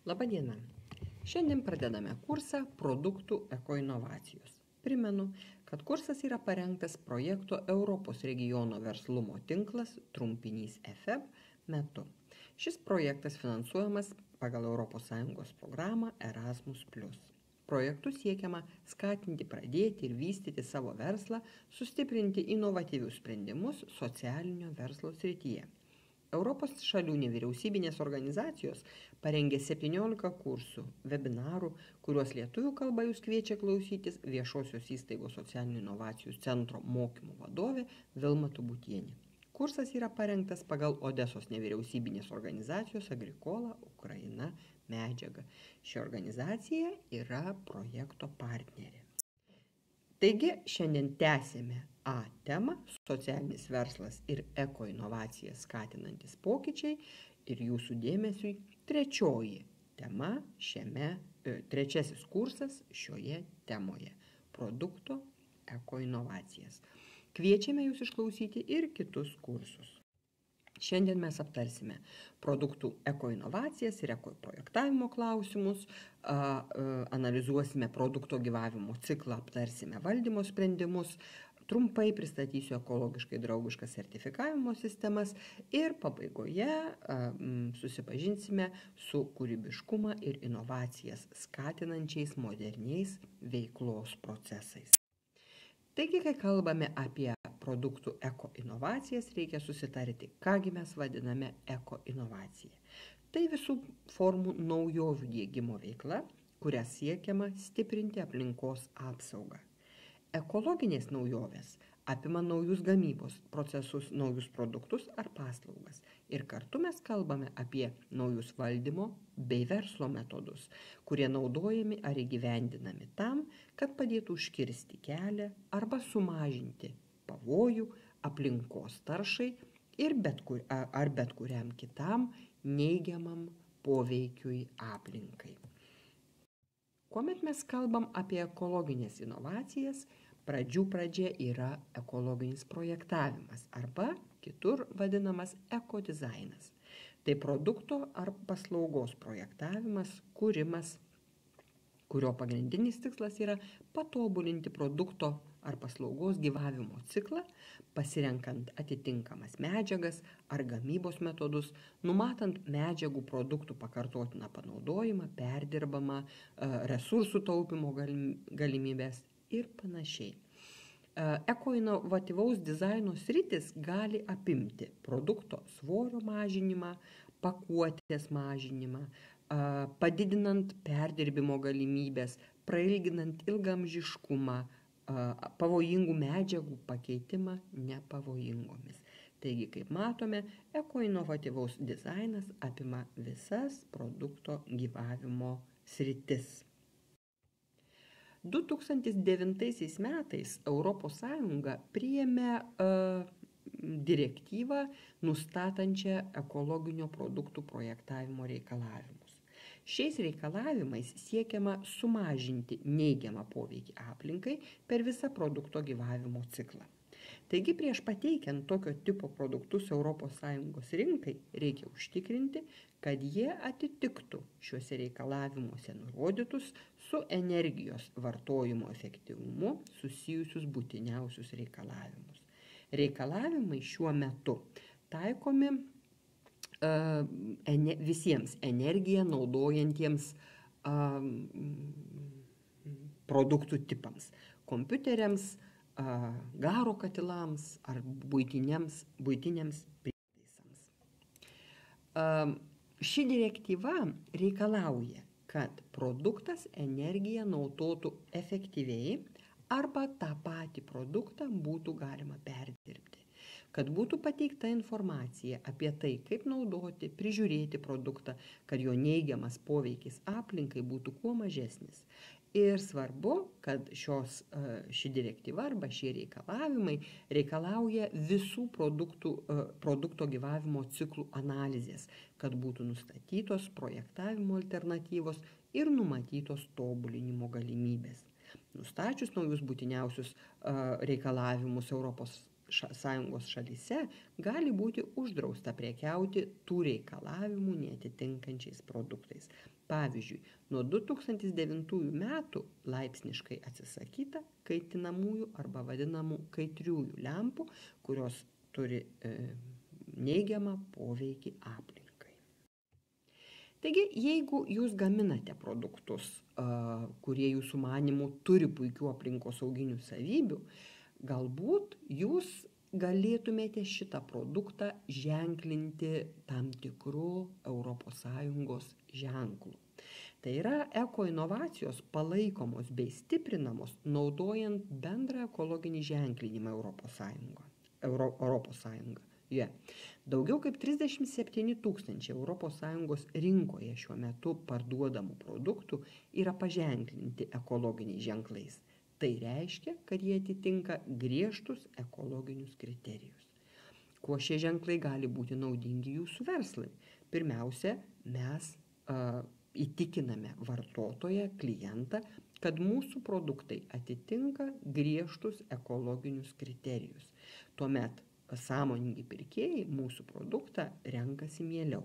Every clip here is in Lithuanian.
Labadiena. Šiandien pradedame kursą Produktų ekoinovacijos. Primenu, kad kursas yra parengtas projekto Europos regiono verslumo tinklas, trumpinys EFEB, metu. Šis projektas finansuojamas pagal ES programą Erasmus+. Projektu siekiama skatinti pradėti ir vystyti savo verslą, sustiprinti inovatyvius sprendimus socialinio verslo srityje. Europos šalių nevyriausybinės organizacijos parengė 17 kursų, webinarų, kuriuos lietuvių kalba jūs kviečia klausytis Viešosios įstaigos socialinių inovacijų centro mokymų vadovė Vilma Tubutienė. Kursas yra parengtas pagal Odesos nevyriausybinės organizacijos Agrikola Ukraina medžiagą. Ši organizacija yra projekto partnerė. Taigi, šiandien tęsėme A temą – socialinis verslas ir ekoinovacijas skatinantis pokyčiai ir jūsų dėmesiui trečioji tema trečiasis kursas šioje temoje – produkto ekoinovacijas. Kviečiame jūs išklausyti ir kitus kursus. Šiandien mes aptarsime produktų ekoinovacijas ir ekoprojektavimo klausimus, analizuosime produkto gyvavimo ciklą, aptarsime valdymo sprendimus, trumpai pristatysiu ekologiškai draugiškas sertifikavimo sistemas ir pabaigoje susipažinsime su kūrybiškumą ir inovacijas skatinančiais moderniais veiklos procesais. Taigi, kai kalbame apie produktų ekoinovacijas, reikia susitarti, kągi mes vadiname ekoinovacija. Tai visų formų naujovių diegimo veikla, kuria siekiama stiprinti aplinkos apsaugą. Ekologinės naujovės apima naujus gamybos procesus, naujus produktus ar paslaugas. Ir kartu mes kalbame apie naujus valdymo bei verslo metodus, kurie naudojami ar įgyvendinami tam, kad padėtų užkirsti kelią arba sumažinti pavojų aplinkos taršai ir bet kuriam kitam neigiamam poveikiui aplinkai. Kuomet mes kalbam apie ekologinės inovacijas, pradžia yra ekologinis projektavimas arba kitur vadinamas ekodizainas. Tai produkto ar paslaugos projektavimas, kūrimas, kurio pagrindinis tikslas yra patobulinti produkto ar paslaugos gyvavimo ciklą, pasirenkant atitinkamas medžiagas ar gamybos metodus, numatant medžiagų produktų pakartotiną panaudojimą, perdirbamą, resursų taupimo galimybės ir panašiai. Ekoinovatyvaus dizaino sritis gali apimti produkto svorio mažinimą, pakuotės mažinimą, padidinant perdirbimo galimybės, prailginant ilgaamžiškumą, pavojingų medžiagų pakeitimą nepavojingomis. Taigi, kaip matome, ekoinovatyvaus dizainas apima visas produkto gyvavimo sritis. 2009 metais ES priėmė direktyvą nustatančią ekologinio produktų projektavimo reikalavimus. Šiais reikalavimais siekiama sumažinti neigiamą poveikį aplinkai per visą produkto gyvavimo ciklą. Taigi, prieš pateikiant tokio tipo produktus ES rinkai, reikia užtikrinti, kad jie atitiktų šiuose reikalavimuose nurodytus su energijos vartojimo efektyvumu susijusius būtiniausius reikalavimus. Reikalavimai šiuo metu taikomi visiems energiją naudojantiems produktų tipams – kompiuteriams, garo katilams ar buitiniams prietaisams. Ši direktyva reikalauja, kad produktas energiją naudotų efektyviai arba tą patį produktą būtų galima perdirbti, kad būtų pateikta informacija apie tai, kaip naudoti, prižiūrėti produktą, kad jo neigiamas poveikis aplinkai būtų kuo mažesnis. Ir svarbu, kad ši direktyva arba šie reikalavimai reikalauja visų produkto gyvavimo ciklų analizės, kad būtų nustatytos projektavimo alternatyvos ir numatytos tobulinimo galimybės. Nustačius naujus būtiniausius reikalavimus Sąjungos šalyse gali būti uždrausta prekiauti tų reikalavimų neatitinkančiais produktais. Pavyzdžiui, nuo 2009 metų laipsniškai atsisakyta kaitinamųjų arba vadinamų kaitriųjų lempų, kurios turi neigiamą poveikį aplinkai. Taigi, jeigu jūs gaminate produktus, kurie jūsų manimų turi puikių aplinkosauginių savybių, galbūt jūs galėtumėte šitą produktą ženklinti tam tikrų ES ženklų. Tai yra ekoinovacijos palaikomos bei stiprinamos naudojant bendrą ekologinį ženklinimą Europos Sąjunga. Daugiau kaip 37 000 ES rinkoje šiuo metu parduodamų produktų yra paženklinti ekologiniais ženklais. Tai reiškia, kad jie atitinka griežtus ekologinius kriterijus. Kuo šie ženklai gali būti naudingi jūsų verslui? Pirmiausia, mes įtikiname vartotoją, klientą, kad mūsų produktai atitinka griežtus ekologinius kriterijus. Tuomet sąmoningi pirkėjai mūsų produktą renkasi mieliau.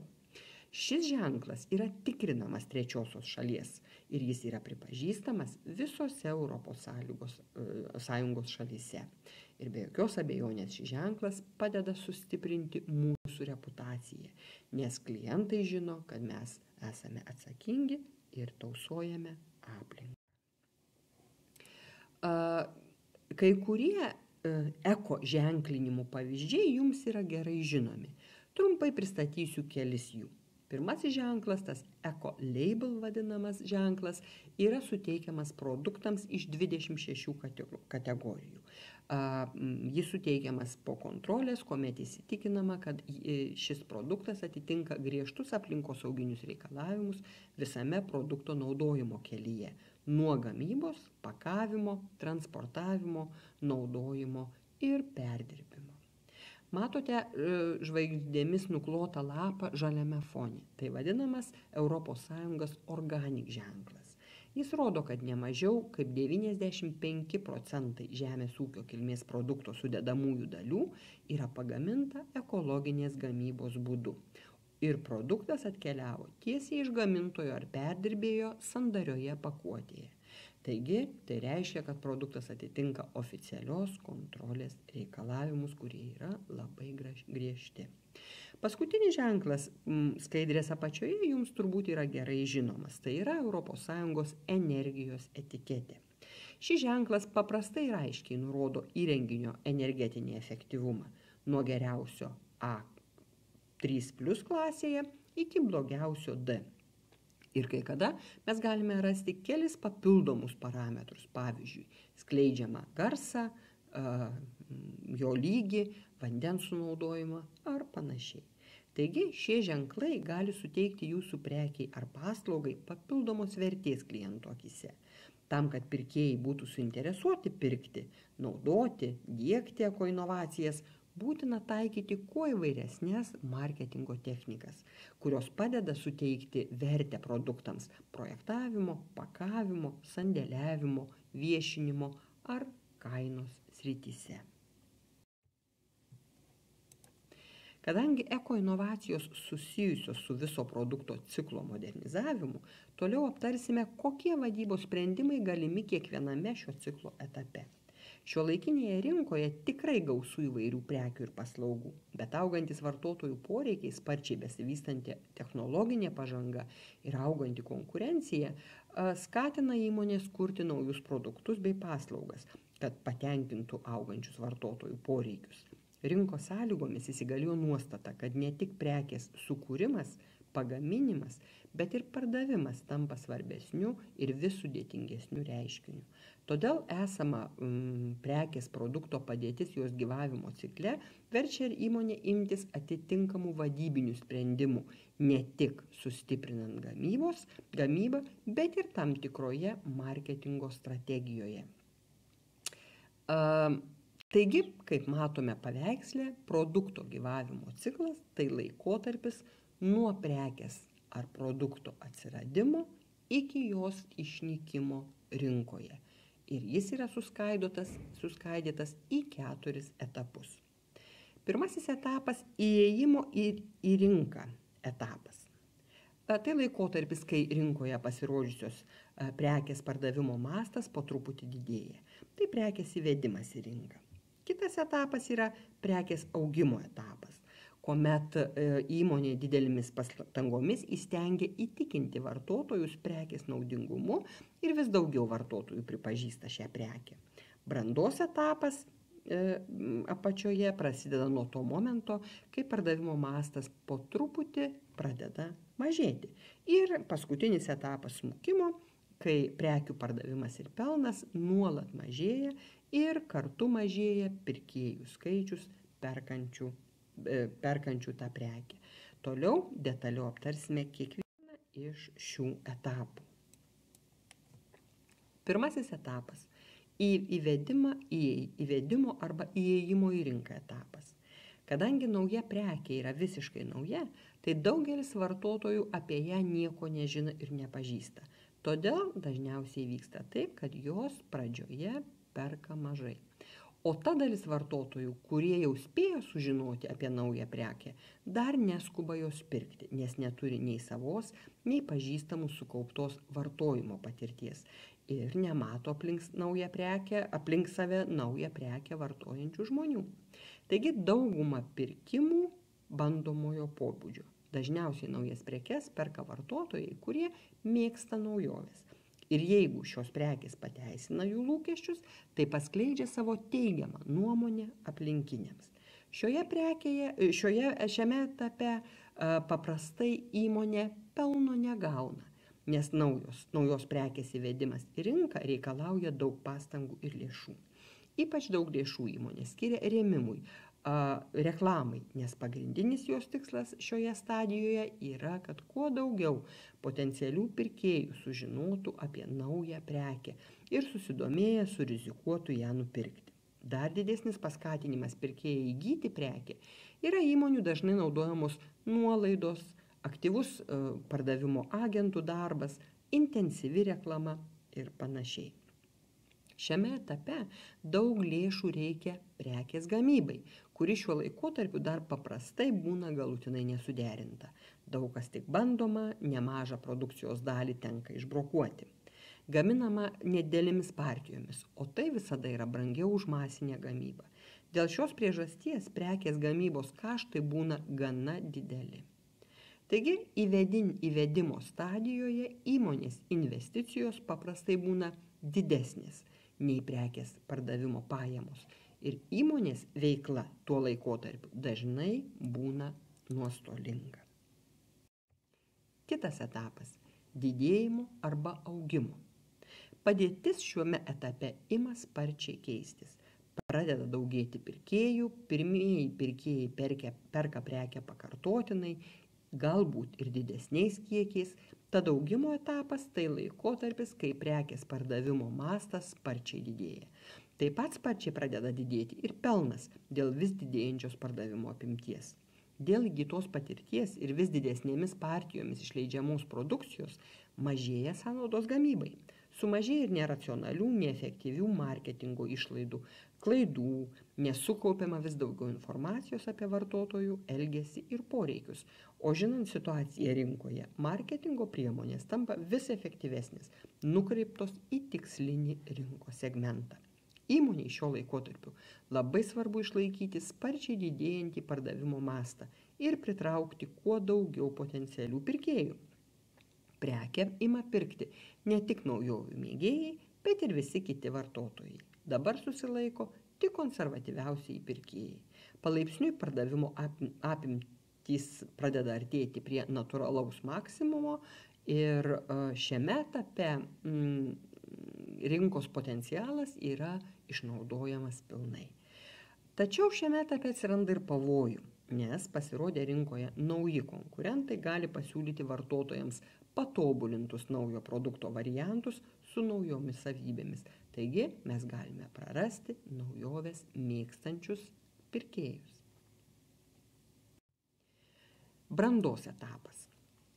Šis ženklas yra tikrinamas trečiosios šalies ir jis yra pripažįstamas visose ES šalyse. Ir be jokios abejonės šis ženklas padeda sustiprinti mūsų reputaciją, nes klientai žino, kad mes esame atsakingi ir tausojame aplinką. Kai kurie eko ženklinimų pavyzdžiai jums yra gerai žinomi. Trumpai pristatysiu kelis jų. Pirmasis ženklas, tas eco-label vadinamas ženklas, yra suteikiamas produktams iš 26 kategorijų. Jis suteikiamas po kontrolės, kuomet įsitikinama, kad šis produktas atitinka griežtus aplinkosauginius reikalavimus visame produkto naudojimo kelyje, nuo gamybos, pakavimo, transportavimo, naudojimo ir perdirbimo. Matote žvaigždėmis nuklotą lapą žaliame fone. Tai vadinamas ES organic ženklas. Jis rodo, kad ne mažiau kaip 95% žemės ūkio kilmės produkto sudedamųjų dalių yra pagaminta ekologinės gamybos būdu. Ir produktas atkeliavo tiesiai iš gamintojo ar perdirbėjo sandarioje pakuotėje. Taigi, tai reiškia, kad produktas atitinka oficialios kontrolės reikalavimus, kurie yra labai griežti. Paskutinis ženklas skaidrės apačioje jums turbūt yra gerai žinomas. Tai yra ES energijos etiketė. Šis ženklas paprastai ir aiškiai nurodo įrenginio energetinį efektyvumą nuo geriausio A3+ klasėje iki blogiausio D. Ir kai kada mes galime rasti kelis papildomus parametrus, pavyzdžiui, skleidžiamą garsą, jo lygį, vandens sunaudojimą ar panašiai. Taigi šie ženklai gali suteikti jūsų prekiai ar paslaugai papildomos vertės kliento akyse. Tam, kad pirkėjai būtų suinteresuoti pirkti, naudoti, diegti ekoinovacijas, būtina taikyti kuo įvairesnės marketingo technikas, kurios padeda suteikti vertę produktams projektavimo, pakavimo, sandėliavimo, viešinimo ar kainos srityse. Kadangi ekoinovacijos susijusios su viso produkto ciklo modernizavimu, toliau aptarsime, kokie vadybos sprendimai galimi kiekviename šio ciklo etape. Šiuolaikinėje rinkoje tikrai gausų įvairių prekių ir paslaugų, bet augantis vartotojų poreikiai, sparčiai besivystanti technologinė pažanga ir auganti konkurencija skatina įmonės kurti naujus produktus bei paslaugas, kad patenkintų augančius vartotojų poreikius. Rinkos sąlygomis įsigaliojo nuostata, kad ne tik prekės sukūrimas, pagaminimas, bet ir pardavimas tampa svarbesniu ir vis sudėtingesniu reiškiniu. Todėl esama prekės produkto padėtis jos gyvavimo cikle verčia ir įmonė imtis atitinkamų vadybinių sprendimų, ne tik sustiprinant gamybą, bet ir tam tikroje marketingo strategijoje. Taigi, kaip matome paveiksle, produkto gyvavimo ciklas tai laikotarpis nuo prekės ar produkto atsiradimo iki jos išnykimo rinkoje. ir jis yra suskaidytas į 4 etapus. Pirmasis etapas – įėjimo į rinką etapas. Tai laikotarpis, kai rinkoje pasirodžiusios prekės pardavimo mastas po truputį didėja. Tai prekės įvedimas į rinką. Kitas etapas yra prekės augimo etapas, kuomet įmonė didelėmis pastangomis įstengia įtikinti vartotojus prekės naudingumu ir vis daugiau vartotojų pripažįsta šią prekę. Brandos etapas apačioje prasideda nuo to momento, kai pardavimo mastas po truputį pradeda mažėti. Ir paskutinis etapas smukimo, kai prekių pardavimas ir pelnas nuolat mažėja ir kartu mažėja pirkėjų skaičius perkančių tą prekę. Toliau detaliau aptarsime kiekvieną iš šių etapų. Pirmasis etapas – įvedimo arba įėjimo į rinką etapas. Kadangi nauja prekė yra visiškai nauja, tai daugelis vartotojų apie ją nieko nežino ir nepažįsta. Todėl dažniausiai vyksta taip, kad jos pradžioje perka mažai. O ta dalis vartotojų, kurie jau spėjo sužinoti apie naują prekę, dar neskuba jos pirkti, nes neturi nei savos, nei pažįstamų sukauptos vartojimo patirties ir nemato aplink save naują prekę vartojančių žmonių. Taigi dauguma pirkimų bandomojo pobūdžio. Dažniausiai naujas prekes perka vartotojai, kurie mėgsta naujoves. Ir jeigu šios prekės pateisina jų lūkesčius, tai paskleidžia savo teigiamą nuomonę aplinkiniams. Šiame etape paprastai įmonė pelno negauna, nes naujos prekės įvedimas į rinką reikalauja daug pastangų ir lėšų. Ypač daug lėšų įmonė skiria rėmimui, reklamai, nes pagrindinis jos tikslas šioje stadijoje yra, kad kuo daugiau potencialių pirkėjų sužinotų apie naują prekę ir susidomėję surizikuotų ją nupirkti. Dar didesnis paskatinimas pirkėjai įgyti prekę yra įmonių dažnai naudojamos nuolaidos, aktyvus pardavimo agentų darbas, intensyvi reklama ir panašiai. Šiame etape daug lėšų reikia prekės gamybai, kuri šiuo laikotarpiu dar paprastai būna galutinai nesuderinta. Daug kas tik bandoma, nemažą produkcijos dalį tenka išbrokuoti. Gaminama nedidelėmis partijomis, o tai visada yra brangiau už masinę gamybą. Dėl šios priežasties prekės gamybos kaštai būna gana dideli. Taigi, įvedimo stadijoje įmonės investicijos paprastai būna didesnės nei prekės pardavimo pajamos ir įmonės veikla tuo laikotarpiu dažnai būna nuostolinga. Kitas etapas – didėjimo arba augimo. Padėtis šiame etape ima sparčiai keistis. Pradeda daugėti pirkėjų, pirmieji pirkėjai perka prekę pakartotinai, galbūt ir didesniais kiekiais. Tad augimo etapas tai laikotarpis, kai prekės pardavimo mastas sparčiai didėja. Taip pat sparčiai pradeda didėti ir pelnas dėl vis didėjančios pardavimo apimties. Dėl įgytos patirties ir vis didesnėmis partijomis išleidžiamos produkcijos mažėja sąnaudos gamybai. Sumažėja ir neracionalių, neefektyvių marketingo išlaidų, klaidų, nesukaupiama vis daugiau informacijos apie vartotojų elgesį ir poreikius. O žinant situaciją rinkoje, marketingo priemonės tampa vis efektyvesnės, nukreiptos į tikslinį rinkos segmentą. Įmonei šio laikotarpiu labai svarbu išlaikyti sparčiai didėjantį pardavimo mastą ir pritraukti kuo daugiau potencialių pirkėjų. Prekę ima pirkti ne tik naujovių mėgėjai, bet ir visi kiti vartotojai. Dabar susilaiko tik konservatyviausiai pirkėjai. Palaipsniui pardavimo apimtys pradeda artėti prie natūralaus maksimumo ir šiame etape rinkos potencialas yra išnaudojamas pilnai. Tačiau šiame etape atsiranda ir pavojų, nes pasirodę rinkoje nauji konkurentai gali pasiūlyti vartotojams patobulintus naujo produkto variantus su naujomis savybėmis. Taigi mes galime prarasti naujoves mėgstančius pirkėjus. Brandos etapas.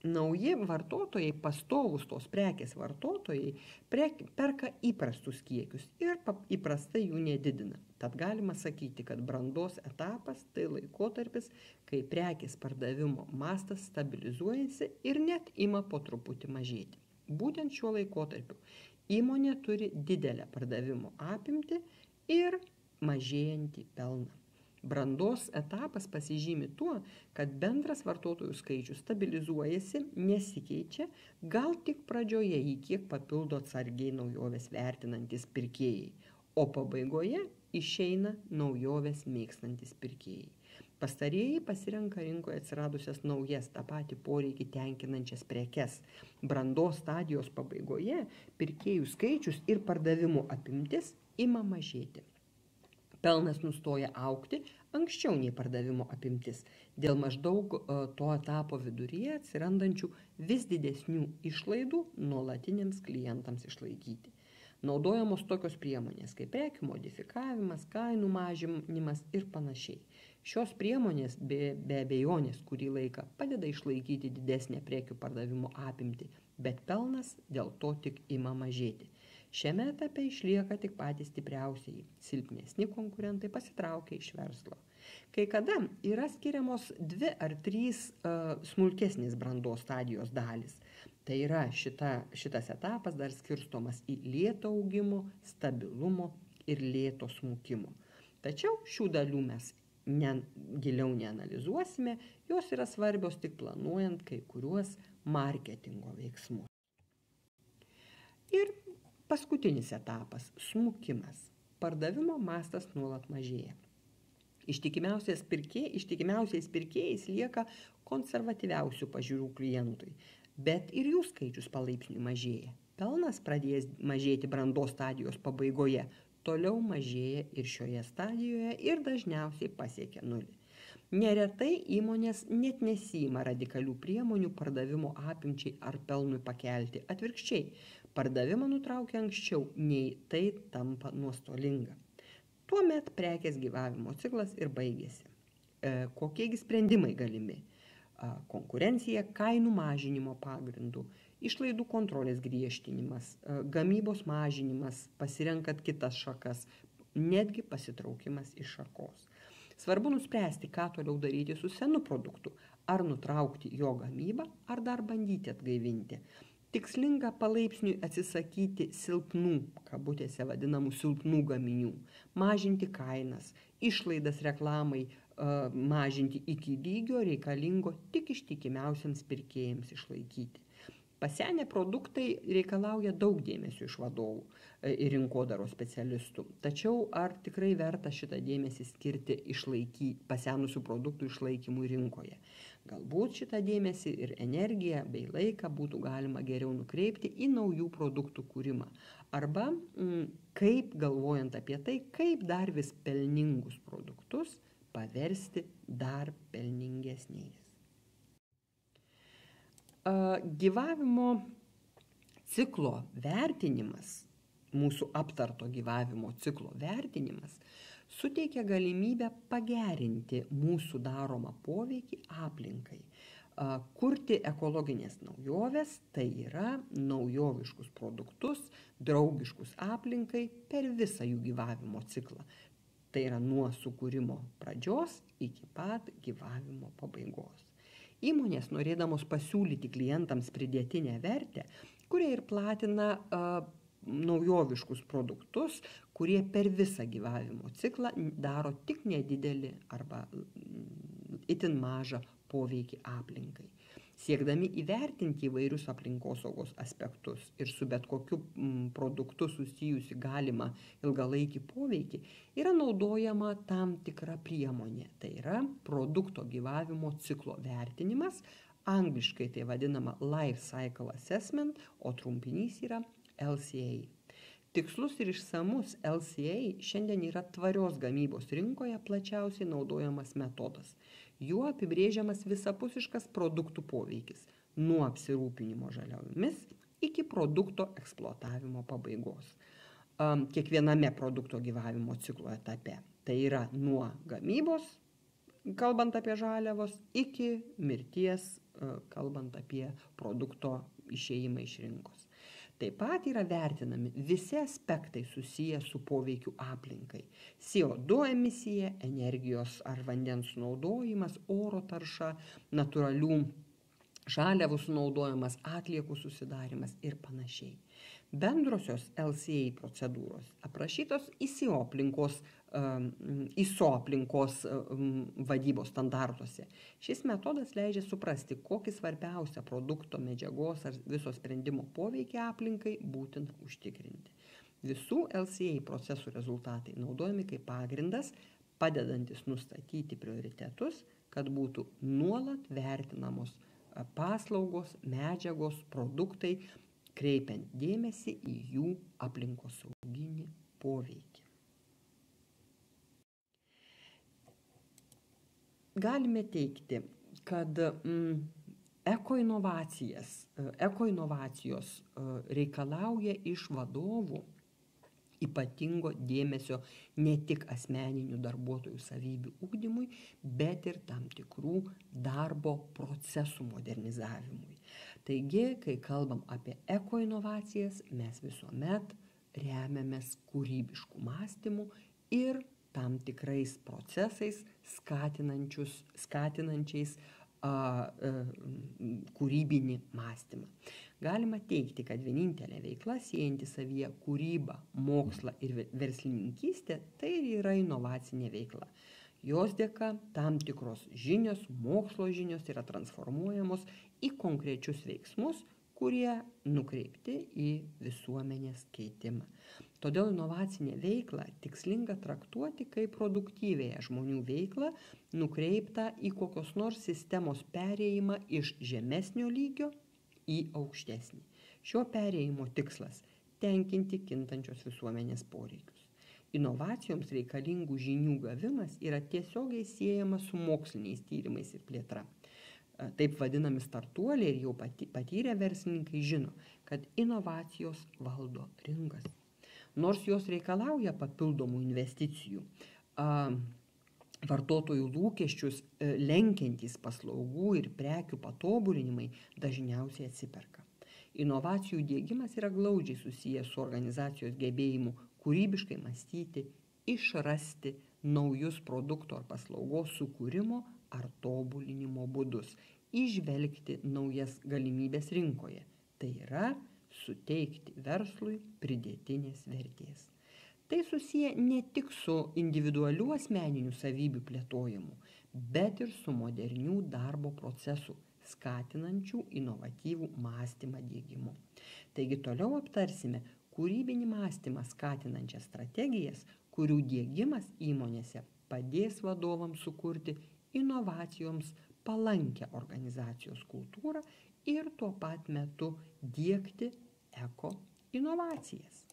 Nauji vartotojai, pastovūs tos prekės vartotojai, perka įprastus kiekius ir įprastai jų nedidina. Tad galima sakyti, kad brandos etapas tai laikotarpis, kai prekės pardavimo mastas stabilizuojasi ir net ima po truputį mažėti. Būtent šiuo laikotarpiu įmonė turi didelę pardavimo apimtį ir mažėjantį pelną. Brandos etapas pasižymi tuo, kad bendras vartotojų skaičius stabilizuojasi, nesikeičia, gal tik pradžioje jį kiek papildo atsargiai naujoves vertinantis pirkėjai, o pabaigoje išeina naujoves mėgstantis pirkėjai. Pastarieji pasirenka rinkoje atsiradusias naujas tą patį poreikį tenkinančias prekes. Brandos stadijos pabaigoje pirkėjų skaičius ir pardavimų apimtis ima mažėti. Pelnas nustoja augti anksčiau nei pardavimo apimtis dėl maždaug to etapo viduryje atsirandančių vis didesnių išlaidų nuolatiniams klientams išlaikyti. Naudojamos tokios priemonės kaip prekių modifikavimas, kainų mažinimas ir panašiai. Šios priemonės be abejonės kurį laiką padeda išlaikyti didesnę prekių pardavimo apimtį, bet pelnas dėl to tik ima mažėti. Šiame etape išlieka tik patys stipriausiai, silpnesni konkurentai pasitraukia iš verslo. Kai kada yra skiriamos 2 ar 3 smulkesnės brandos stadijos dalys. Tai yra šitas etapas dar skirstomas į lėto augimo, stabilumo ir lėto smukimo. Tačiau šių dalių mes giliau neanalizuosime, jos yra svarbios tik planuojant kai kuriuos marketingo veiksmus. Ir paskutinis etapas – smukimas. Pardavimo mastas nuolat mažėja. Ištikimiausiais pirkėjais lieka konservatyviausių pažiūrų klientui, bet ir jų skaičius palaipsniui mažėja. Pelnas pradės mažėti brandos stadijos pabaigoje, toliau mažėja ir šioje stadijoje ir dažniausiai pasiekia nulį. Neretai įmonės net nesiima radikalių priemonių pardavimo apimčiai ar pelnui pakelti. Atvirkščiai, pardavimą nutraukia anksčiau, nei tai tampa nuostolinga. Tuomet prekės gyvavimo ciklas ir baigėsi. Kokiegi sprendimai galimi? Konkurencija kainų mažinimo pagrindų, išlaidų kontrolės griežtinimas, gamybos mažinimas, pasirenkant kitas šakas, netgi pasitraukimas iš šakos. Svarbu nuspręsti, ką toliau daryti su senu produktu, ar nutraukti jo gamybą, ar dar bandyti atgaivinti. Tikslinga palaipsniui atsisakyti silpnų, kabutėse vadinamų silpnų gaminių, mažinti kainas, išlaidas reklamai, mažinti iki lygio reikalingo tik ištikimiausiams pirkėjams išlaikyti. Pasenę produktai reikalauja daug dėmesio iš vadovų ir rinkodaros specialistų. Tačiau ar tikrai verta šitą dėmesį skirti pasenusių produktų išlaikymui rinkoje? Galbūt šitą dėmesį ir energiją bei laiką būtų galima geriau nukreipti į naujų produktų kūrimą. Arba kaip, galvojant apie tai, kaip dar vis pelningus produktus paversti dar pelningesniais. Gyvavimo ciklo vertinimas, mūsų aptarto gyvavimo ciklo vertinimas, suteikia galimybę pagerinti mūsų daromą poveikį aplinkai, kurti ekologinės naujoves, tai yra naujoviškus produktus, draugiškus aplinkai per visą jų gyvavimo ciklą. Tai yra nuo sukūrimo pradžios iki pat gyvavimo pabaigos. Įmonės, norėdamos pasiūlyti klientams pridėtinę vertę, kurie ir platina naujoviškus produktus, kurie per visą gyvavimo ciklą daro tik nedidelį arba itin mažą poveikį aplinkai. Siekdami įvertinti įvairius aplinkosaugos aspektus ir su bet kokiu produktu susijusi galima ilgalaikį poveikį, yra naudojama tam tikra priemonė. Tai yra produkto gyvavimo ciklo vertinimas, angliškai tai vadinama Life Cycle Assessment, o trumpinys yra LCA. Tikslus ir išsamus LCA šiandien yra tvarios gamybos rinkoje plačiausiai naudojamas metodas. Juo apibrėžiamas visapusiškas produktų poveikis nuo apsirūpinimo žaliavomis iki produkto eksploatavimo pabaigos. Kiekviename produkto gyvavimo ciklo etape. Tai yra nuo gamybos, kalbant apie žaliavos, iki mirties kalbant apie produkto išėjimą iš rinkos. Taip pat yra vertinami visi aspektai susiję su poveikiu aplinkai. CO2 emisija, energijos ar vandens sunaudojimas, oro tarša, natūralių žaliavų sunaudojimas, atliekų susidarimas ir panašiai. Bendrosios LCA procedūros aprašytos ISO aplinkos vadybos standartuose. Šis metodas leidžia suprasti, kokį svarbiausią produkto medžiagos ar viso sprendimo poveikį aplinkai būtina užtikrinti. Visų LCA procesų rezultatai naudojami kaip pagrindas, padedantis nustatyti prioritetus, kad būtų nuolat vertinamos paslaugos, medžiagos, produktai, kreipiant dėmesį į jų aplinkosauginį poveikį. Galime teigti, kad ekoinovacijos reikalauja iš vadovų ypatingo dėmesio ne tik asmeninių darbuotojų savybių ugdymui, bet ir tam tikrų darbo procesų modernizavimui. Taigi, kai kalbam apie ekoinovacijas, mes visuomet remiamės kūrybiškų mąstymų ir tam tikrais procesais skatinančiais kūrybinį mąstymą. Galima teigti, kad vienintelė veikla siejanti savyje kūrybą, mokslą ir verslininkystę, tai yra inovacinė veikla. Jos dėka tam tikros žinios, mokslo žinios yra transformuojamos į konkrečius veiksmus, kurie nukreipti į visuomenės keitimą. Todėl inovacinę veiklą tikslinga traktuoti kaip produktyvėją žmonių veiklą, nukreiptą į kokios nors sistemos perėjimą iš žemesnio lygio į aukštesnį. Šio perėjimo tikslas – tenkinti kintančios visuomenės poreikius. Inovacijoms reikalingų žinių gavimas yra tiesiogiai siejamas su moksliniais tyrimais ir plėtra. Taip vadinami startuoliai ir jau patyrę verslininkai žino, kad inovacijos valdo rinkas. Nors jos reikalauja papildomų investicijų, vartotojų lūkesčius lenkiantys paslaugų ir prekių patobulinimai dažniausiai atsiperka. Inovacijų diegimas yra glaudžiai susijęs su organizacijos gebėjimu kūrybiškai mąstyti, išrasti naujus produkto ar paslaugos sukūrimo ar tobulinimo būdus, įžvelgti naujas galimybės rinkoje. Tai yra suteikti verslui pridėtinės vertės. Tai susiję ne tik su individualių asmeninių savybių plėtojimu, bet ir su modernių darbo procesų skatinančių inovatyvų mąstymą diegimu. Taigi toliau aptarsime kūrybinį mąstymą skatinančias strategijas, kurių diegimas įmonėse padės vadovams sukurti inovacijoms palankę organizacijos kultūrą ir tuo pat metu diegti eko-inovacijas.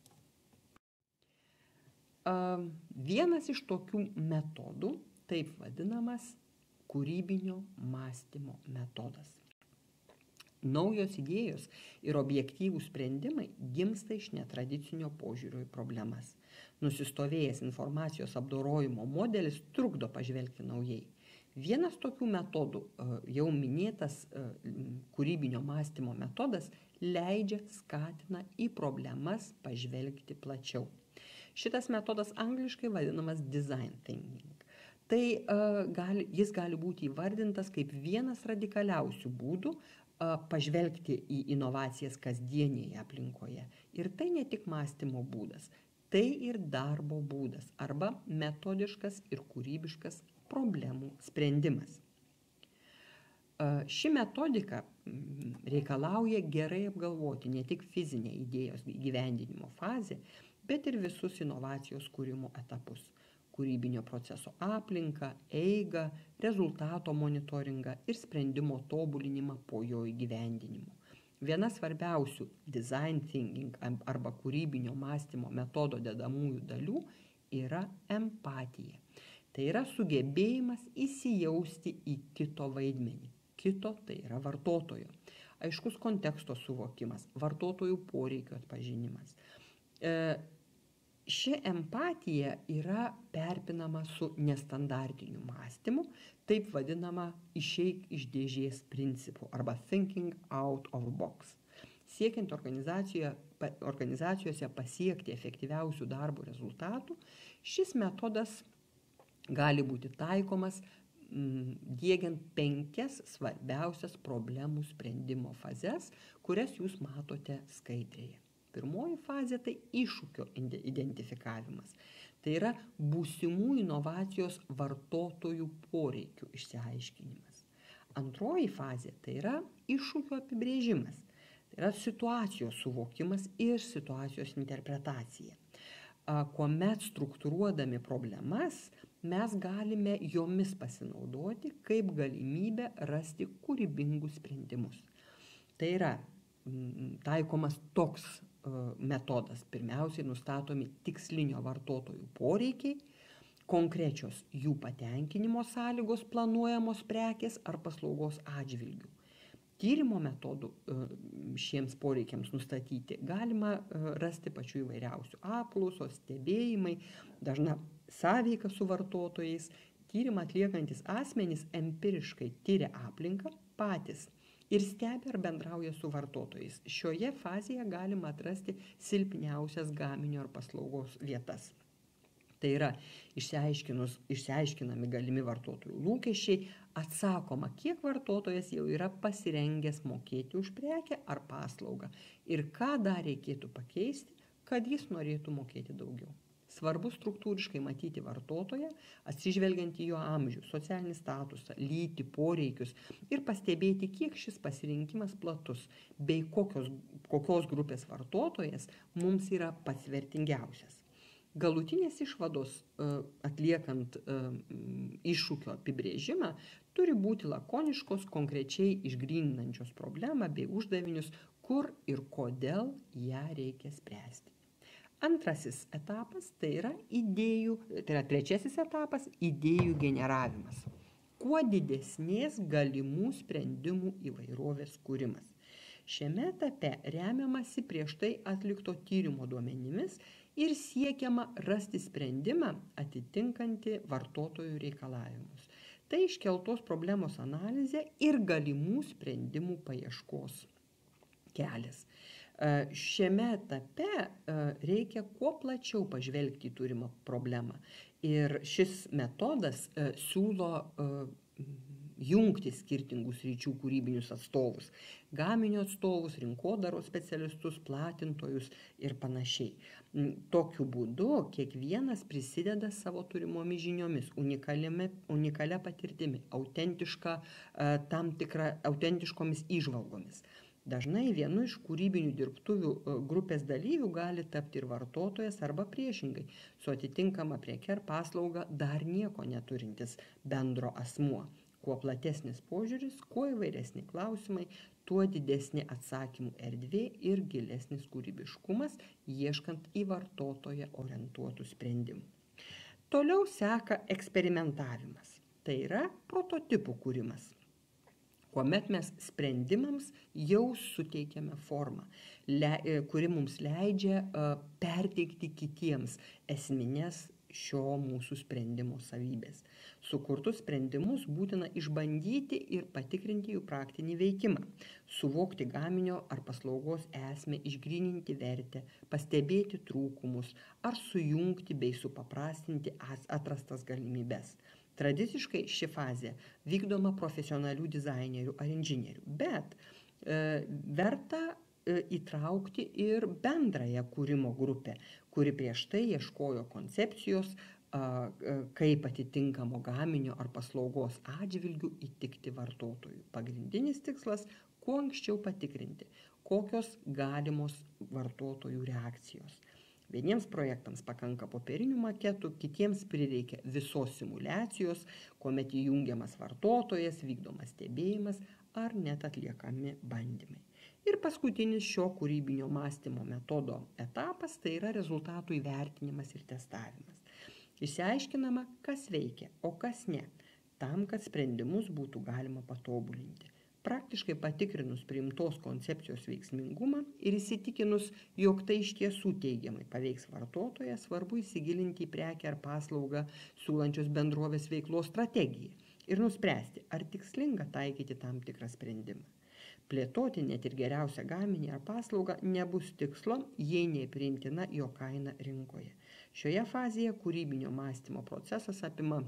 Vienas iš tokių metodų, taip vadinamas kūrybinio mąstymo metodas. Naujos idėjos ir objektyvūs sprendimai gimsta iš netradicinio požiūrio į problemas. Nusistovėjęs informacijos apdorojimo modelis trukdo pažvelgti naujai. Vienas tokių metodų, jau minėtas kūrybinio mąstymo metodas, skatina į problemas pažvelgti plačiau. Šitas metodas angliškai vadinamas design thinking. Jis gali būti įvardintas kaip vienas radikaliausių būdų pažvelgti į inovacijas kasdienėje aplinkoje. Ir tai ne tik mąstymo būdas, tai ir darbo būdas arba metodiškas ir kūrybiškas problemų sprendimas. Ši metodika reikalauja gerai apgalvoti ne tik fizinę idėjos įgyvendinimo fazę, bet ir visus inovacijos kūrimo etapus – kūrybinio proceso aplinką, eigą, rezultato monitoringą ir sprendimo tobulinimą po jo įgyvendinimo. Viena svarbiausių design thinking arba kūrybinio mąstymo metodo dedamųjų dalių yra empatija. Tai yra sugebėjimas įsijausti į kito vaidmenį. Kito tai yra vartotojo. Aiškus konteksto suvokimas, vartotojų poreikio atpažinimas. Ši empatija yra perpinama su nestandartiniu mąstymu, taip vadinama išeik iš dėžės principu arba thinking out of box. Siekiant organizacijose pasiekti efektyviausių darbo rezultatų, šis metodas gali būti taikomas diegiant 5 svarbiausias problemų sprendimo fazes, kurias jūs matote skaidrėje. Pirmoji fazė tai iššūkio identifikavimas. Tai yra būsimų inovacijos vartotojų poreikių išsiaiškinimas. Antroji fazė tai yra iššūkio apibrėžimas. Tai yra situacijos suvokimas ir situacijos interpretacija. Kuomet struktūruodami problemas, mes galime jomis pasinaudoti kaip galimybę rasti kūrybingus sprendimus. Tai yra taikomas toks metodas. Pirmiausiai nustatomi tikslinio vartotojų poreikiai, konkrečios jų patenkinimo sąlygos planuojamos prekės ar paslaugos atžvilgių. Tyrimo metodų šiems poreikiams nustatyti galima rasti pačių įvairiausių: apklausos, stebėjimai, dažna sąveika su vartotojais. Tyrimą atliekantis asmenys empiriškai tyria aplinką patys ir stebi ar bendrauja su vartotojais. Šioje fazėje galima atrasti silpniausias gaminio ar paslaugos vietas. Tai yra išsiaiškinami galimi vartotojų lūkesčiai, atsakoma, kiek vartotojas jau yra pasirengęs mokėti už prekę ar paslaugą ir ką dar reikėtų pakeisti, kad jis norėtų mokėti daugiau. Svarbu struktūriškai matyti vartotoją, atsižvelgiant į jo amžių, socialinį statusą, lytį, poreikius ir pastebėti, kiek šis pasirinkimas platus, bei kokios grupės vartotojas mums yra pats vertingiausias. Galutinės išvados atliekant iššūkio apibrėžimą turi būti lakoniškos, konkrečiai išgryninančios problemą bei uždavinius, kur ir kodėl ją reikia spręsti. Antrasis etapas tai yra trečiasis etapas – idėjų generavimas. Kuo didesnės galimų sprendimų įvairovės kūrimas. Šiame etape remiamasi prieš tai atlikto tyrimo duomenimis ir siekiama rasti sprendimą atitinkantį vartotojų reikalavimus. Tai iškeltos problemos analizė ir galimų sprendimų paieškos kelias. Šiame etape reikia kuo plačiau pažvelgti į turimą problemą ir šis metodas siūlo jungti skirtingų sričių kūrybinius atstovus, gaminio atstovus, rinkodaros specialistus, platintojus ir panašiai. Tokiu būdu kiekvienas prisideda savo turimomis žiniomis, unikalia patirtimi, autentiškomis įžvalgomis. Dažnai vienu iš kūrybinių dirbtuvių grupės dalyvių gali tapti ir vartotojas arba priešingai, su atitinkama preke ar paslauga dar nieko neturintis bendro asmuo. Kuo platesnis požiūris, kuo įvairesni klausimai, tuo didesnė atsakymų erdvė ir gilesnis kūrybiškumas, ieškant į vartotoją orientuotų sprendimų. Toliau seka eksperimentavimas. Tai yra prototipų kūrimas, kuomet mes sprendimams jau suteikiame formą, kuri mums leidžia perteikti kitiems esminės šio mūsų sprendimo savybės. Sukurtus sprendimus būtina išbandyti ir patikrinti jų praktinį veikimą, suvokti gaminio ar paslaugos esmę, išgryninti vertę, pastebėti trūkumus ar sujungti bei supaprastinti atrastas galimybes. Tradiciškai ši fazė vykdoma profesionalių dizainerių ar inžinierių, bet verta įtraukti ir bendrąją kūrimo grupę, kuri prieš tai ieškojo koncepcijos, kaip atitinkamo gaminio ar paslaugos atžvilgių įtikti vartotojui. Pagrindinis tikslas – kuo anksčiau patikrinti, kokios galimos vartotojų reakcijos. Vieniems projektams pakanka popierinių maketų, kitiems prireikia visos simuliacijos, kuomet įjungiamas vartotojas, vykdomas stebėjimas ar net atliekami bandymai. Ir paskutinis šio kūrybinio mąstymo metodo etapas tai yra rezultatų įvertinimas ir testavimas. Išsiaiškinama, kas veikia, o kas ne, tam, kad sprendimus būtų galima patobulinti. Praktiškai patikrinus priimtos koncepcijos veiksmingumą ir įsitikinus, jog tai iš tiesų teigiamai paveiks vartotoją, svarbu įsigilinti į prekę ar paslaugą siūlančios bendrovės veiklos strategiją ir nuspręsti, ar tikslinga taikyti tam tikrą sprendimą. Plėtoti net ir geriausią gaminį ar paslaugą nebus tikslo, jei nepriimtina jo kaina rinkoje. Šioje fazėje kūrybinio mąstymo procesas apima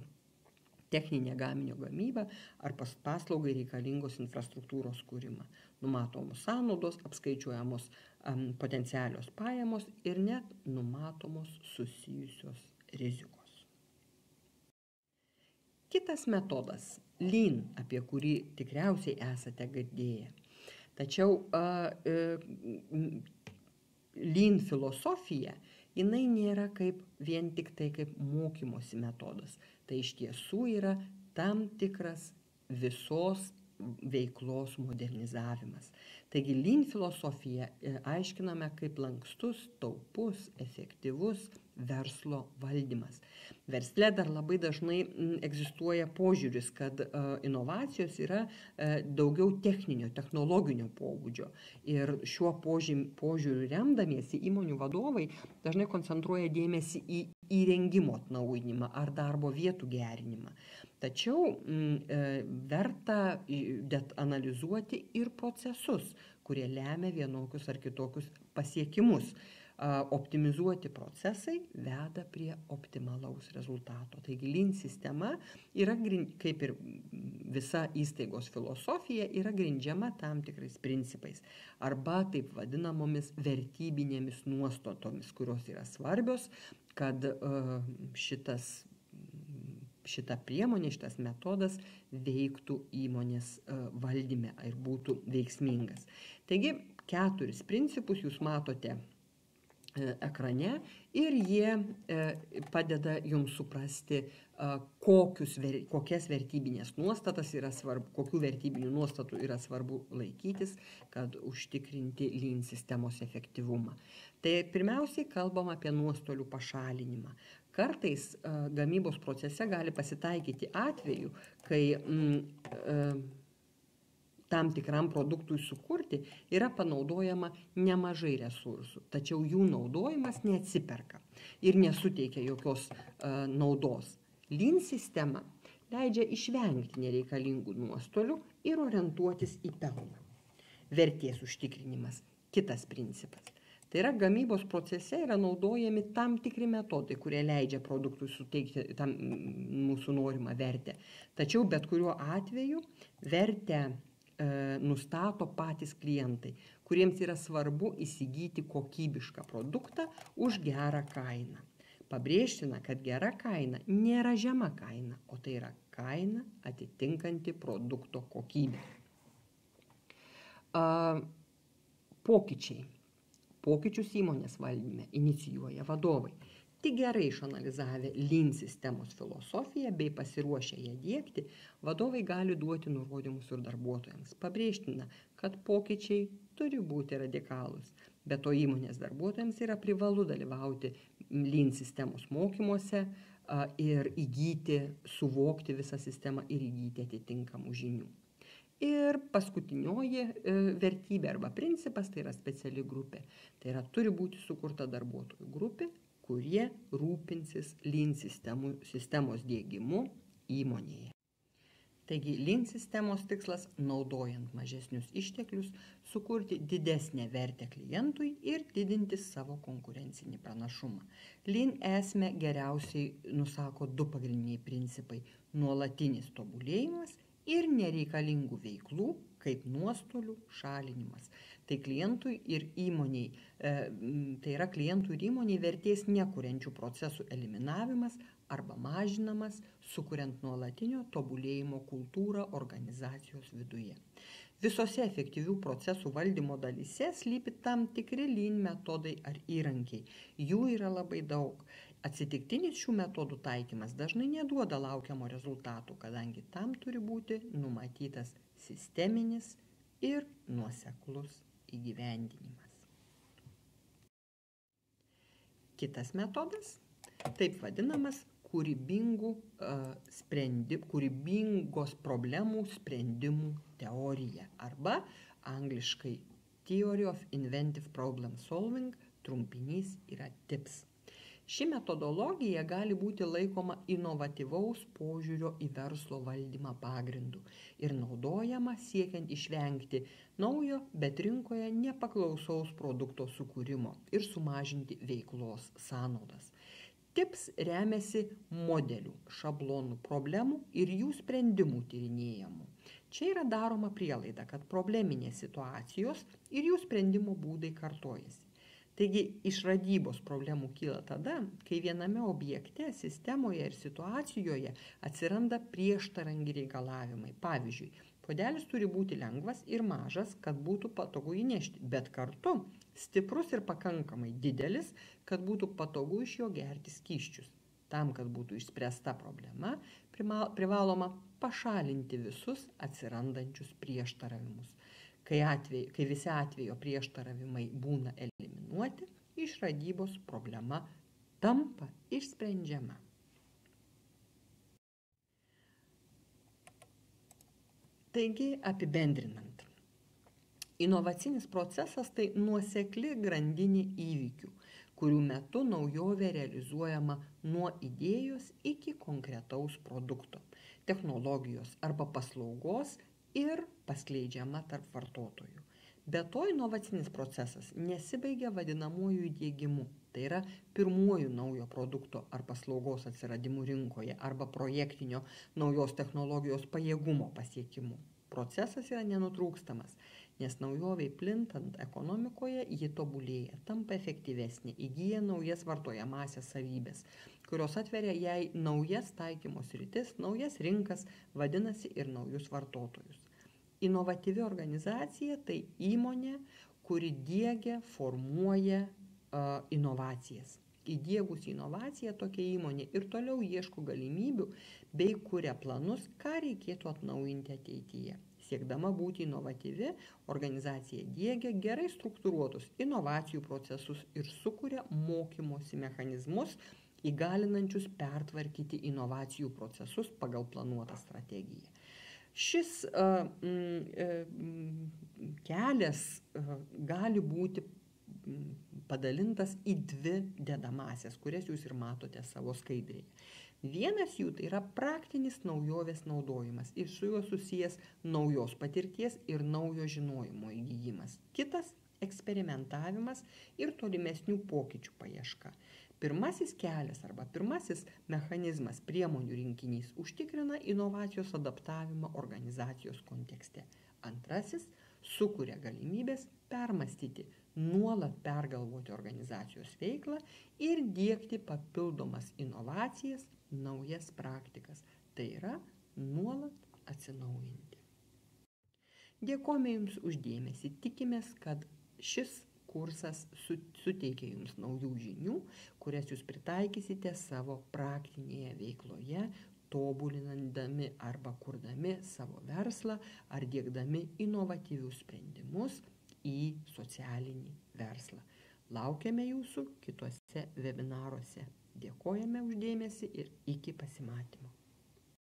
techninė gaminio gamyba ar paslaugai reikalingos infrastruktūros kūrimą, numatomos sąnaudos, apskaičiuojamos potencialios pajamos ir net numatomos susijusios rizikos. Kitas metodas – Lean, apie kurį tikriausiai esate girdėję. Tačiau Lean filosofija jinai nėra vien tik tai kaip mokymosi metodas. Tai iš tiesų yra tam tikras visos veiklos modernizavimas. Taigi Lean filosofiją aiškiname kaip lankstus, taupus, efektyvus verslo valdymas. Versle dar labai dažnai egzistuoja požiūris, kad inovacijos yra daugiau techninio, technologinio pobūdžio. Ir šiuo požiūriu remdamiesi įmonių vadovai dažnai koncentruoja dėmesį į įrengimo atnaujinimą ar darbo vietų gerinimą. Tačiau verta analizuoti ir procesus, kurie lemia vienokius ar kitokius pasiekimus. Optimizuoti procesai veda prie optimalaus rezultato. Taigi Lean sistema yra, kaip ir visa įstaigos filosofija, yra grindžiama tam tikrais principais arba taip vadinamomis vertybinėmis nuostatomis, kurios yra svarbios, kad šita priemonė, šitas metodas veiktų įmonės valdyme ir būtų veiksmingas. Taigi 4 principus jūs matote ekrane ir jie padeda jums suprasti, kokias vertybinės nuostatas yra svarbu, kokių vertybinių nuostatų yra svarbu laikytis, kad užtikrinti Lean sistemos efektyvumą. Tai pirmiausiai kalbam apie nuostolių pašalinimą. Kartais gamybos procese gali pasitaikyti atveju, kai tam tikram produktui sukurti yra panaudojama nemažai resursų, tačiau jų naudojimas neatsiperka ir nesuteikia jokios naudos. Lean sistema leidžia išvengti nereikalingų nuostolių ir orientuotis į pelną. Vertės užtikrinimas – kitas principas. Tai yra gamybos procese yra naudojami tam tikri metodai, kurie leidžia produktui suteikti tam mūsų norimą vertę. Tačiau bet kuriuo atveju vertę nustato patys klientai, kuriems yra svarbu įsigyti kokybišką produktą už gerą kainą. Pabrėžtina, kad gera kaina nėra žema kaina, o tai yra kaina atitinkanti produkto kokybę. Pokyčiai. Pokyčius įmonės valdyme inicijuoja vadovai. Tik gerai išanalizavę Lean sistemos filosofiją bei pasiruošę ją diegti, vadovai gali duoti nurodymus ir darbuotojams. Pabrėžtina, kad pokyčiai turi būti radikalūs. Be to įmonės darbuotojams yra privalu dalyvauti Lean sistemos mokymuose ir suvokti visą sistemą ir įgyti atitinkamų žinių. Ir paskutinioji vertybė arba principas tai yra speciali grupė. Tai yra turi būti sukurta darbuotojų grupė, kurie rūpinsis Lean sistemos diegimu įmonėje. Taigi Lean sistemos tikslas, naudojant mažesnius išteklius, sukurti didesnę vertę klientui ir didinti savo konkurencinį pranašumą. Lean esmę geriausiai nusako 2 pagrindiniai principai – nuolatinis tobulėjimas ir nereikalingų veiklų, kaip nuostolių šalinimas. Tai klientui ir įmoniai, tai yra klientų ir įmoniai vertės nekuriančių procesų eliminavimas arba mažinamas, sukuriant nuolatinio tobulėjimo kultūrą organizacijos viduje. Visose efektyvių procesų valdymo dalyse slypi tam tikri Lean metodai ar įrankiai. Jų yra labai daug. Atsitiktinis šių metodų taikymas dažnai neduoda laukiamo rezultatų, kadangi tam turi būti numatytas sisteminis ir nuoseklus įgyvendinimas. Kitas metodas, taip vadinamas kūrybingos problemų sprendimų teorija arba angliškai Theory of Inventive Problem Solving, trumpinys yra TIPS. Ši metodologija gali būti laikoma inovatyvaus požiūrio į verslo valdymą pagrindu ir naudojama siekiant išvengti naujo, bet rinkoje nepaklausaus produkto sukūrimo ir sumažinti veiklos sąnaudas. TIPS remiasi modelių, šablonų problemų ir jų sprendimų tyrinėjimų. Čia yra daroma prielaida, kad probleminės situacijos ir jų sprendimo būdai kartojasi. Taigi, išradybos problemų kyla tada, kai viename objekte, sistemoje ir situacijoje atsiranda prieštarangi reikalavimai. Pavyzdžiui, puodelis turi būti lengvas ir mažas, kad būtų patogu įnešti, bet kartu stiprus ir pakankamai didelis, kad būtų patogu iš jo gerti skysčius. Tam, kad būtų išspręsta problema, privaloma pašalinti visus atsirandančius prieštaravimus. Kai visi atvejo prieštaravimai būna eliminuoti, išradybos problema tampa išsprendžiama. Taigi, apibendrinant, inovacinis procesas tai nuosekli grandinė įvykių, kurių metu naujovė realizuojama nuo idėjos iki konkretaus produkto, technologijos arba paslaugos ir paskleidžiama tarp vartotojų. Be to, inovacinis procesas nesibaigia vadinamuoju įdiegimu, tai yra pirmuoju naujo produkto ar paslaugos atsiradimu rinkoje arba projektinio naujos technologijos pajėgumo pasiekimu. Procesas yra nenutrūkstamas, nes naujoviai plintant ekonomikoje ji tobulėja, tampa efektyvesnė, įgyja naujas vartojamąsias savybės, kurios atveria jai naujas taikymo sritis, naujas rinkas, vadinasi ir naujus vartotojus. Inovatyvi organizacija tai įmonė, kuri diegia, formuoja inovacijas. Įdiegus inovaciją tokia įmonė ir toliau ieško galimybių bei kuria planus, ką reikėtų atnaujinti ateityje. Siekdama būti inovatyvi, organizacija diegia gerai struktūruotus inovacijų procesus ir sukuria mokymosi mechanizmus, įgalinančius pertvarkyti inovacijų procesus pagal planuotą strategiją. Šis kelias gali būti padalintas į dvi dedamąsias, kurias jūs ir matote savo skaidrėje. Vienas jų tai yra praktinis naujovės naudojimas ir su juo susijęs naujos patirties ir naujo žinojimo įgijimas. Kitas – eksperimentavimas ir tolimesnių pokyčių paieška. Pirmasis kelias arba pirmasis mechanizmas priemonių rinkinys užtikrina inovacijos adaptavimą organizacijos kontekste. Antrasis sukuria galimybės permastyti, nuolat pergalvoti organizacijos veiklą ir diegti papildomas inovacijas, naujas praktikas. Tai yra nuolat atsinaujinti. Dėkojame Jums už dėmesį. Tikimės, kad šis kursas suteikia Jums naujų žinių, kurias Jūs pritaikysite savo praktinėje veikloje, tobulinandami arba kurdami savo verslą ar diegdami inovatyvius sprendimus į socialinį verslą. Laukiame Jūsų kituose webinaruose. Dėkojame už dėmesį ir iki pasimatymo.